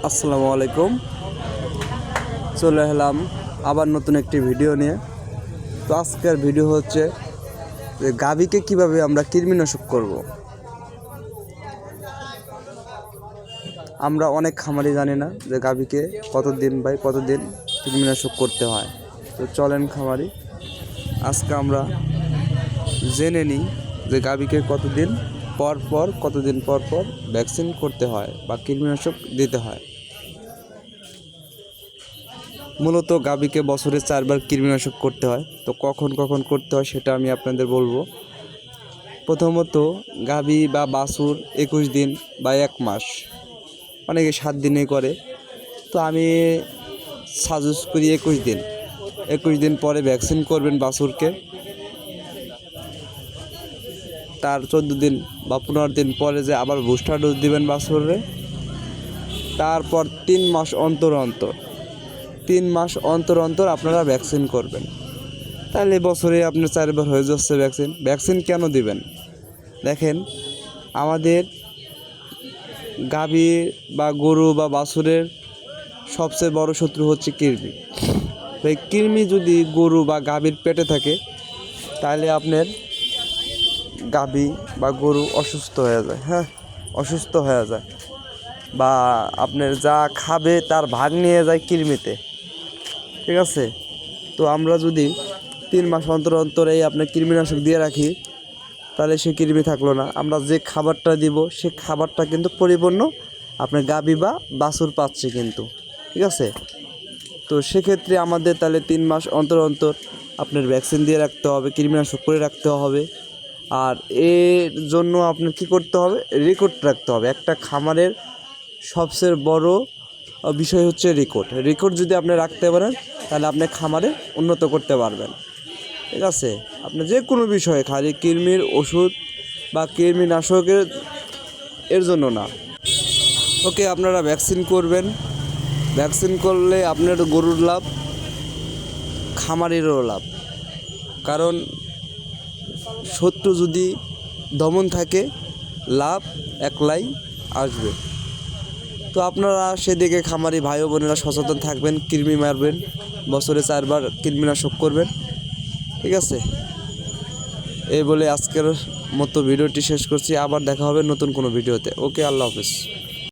আসসালামু আলাইকুম। চলে এলাম আবার নতুন একটি ভিডিও নিয়ে। তো আজকের ভিডিও হচ্ছে যে গাভীকে কিভাবে আমরা কৃমিনাশক করব। আমরা অনেক খামারি জানি না যে গাভীকে কতদিন কৃমিনাশক করতে হয়। তো চলেন খামারি, আজকে আমরা জেনে নিই যে গাভীকে কতদিন পর ভ্যাকসিন করতে হয় বা কৃমিনাশক দিতে হয়। মূলত গাভীকে বছরে 4 বার কৃমিনাশক করতে হয়। তো কখন করতে হয় সেটা আমি আপনাদের বলবো। প্রথমত গাভী বা বাছুর 21 দিন বা 1 মাস, অনেকে 7 দিনে করে। তো আমি সাজেস্ট করি 21 দিন পরে ভ্যাকসিন করবেন বাছুরকে। তার 14 দিন বা 15 দিন পরে যে আবার বুস্টার ডোজ দিবেন বাছুরে। তারপর 3 মাস অন্তর আপনারা ভ্যাকসিন করবেন। তাহলে বছরে আপনার 4 বার হয়ে যাচ্ছে ভ্যাকসিন কেন দিবেন? দেখেন, আমাদের গাভী বা গরু বা বাছুরের সবচেয়ে বড় শত্রু হচ্ছে কৃমি। তো এই কৃমি যদি গরু বা গাভীর পেটে থাকে তাহলে আপনার গাভী বা গরু অসুস্থ হয়ে যায় বা আপনার যা খাবে তার ভাগ নিয়ে যায় কৃমিতে। ঠিক আছে? তো আমরা যদি 3 মাস অন্তর এই আপনার কৃমিনাশক দিয়ে রাখি তাহলে সে কৃমি থাকলো না। আমরা যে খাবারটা দিব সে খাবারটা কিন্তু পরিপূর্ণ আপনার গাভী বা বাছুর পাচ্ছে কিন্তু। ঠিক আছে? তো সেক্ষেত্রে আমাদের তাহলে 3 মাস অন্তর আপনার ভ্যাকসিন দিয়ে রাখতে হবে, কৃমিনাশক করে রাখতে হবে। আর এর জন্য আপনার কী করতে হবে? রেকর্ড রাখতে হবে। একটা খামারের সবচেয়ে বড় বিষয় হচ্ছে রেকর্ড যদি আপনি রাখতে পারেন তাহলে আপনি খামারে উন্নত করতে পারবেন। ঠিক আছে? আপনি যে কোনো বিষয়ে, খালি কৃমির ওষুধ বা কৃমিনাশকের এর জন্য না। ওকে, আপনারা ভ্যাকসিন করবেন। ভ্যাকসিন করলে আপনার গরুর লাভ, খামারেরও লাভ। কারণ শত্রু যদি দমন থাকে লাভ একলাই আসবে। তো আপনারা সেদিকে খামারি ভাই ও বোনেরা সচেতন থাকবেন, কৃমি মারবেন, বছরে 4 বার কৃমিনাশক করবেন। ঠিক আছে? এই বলে আজকের মতো ভিডিওটি শেষ করছি। আবার দেখা হবে নতুন কোনো ভিডিওতে। ওকে, আল্লাহ হাফেজ।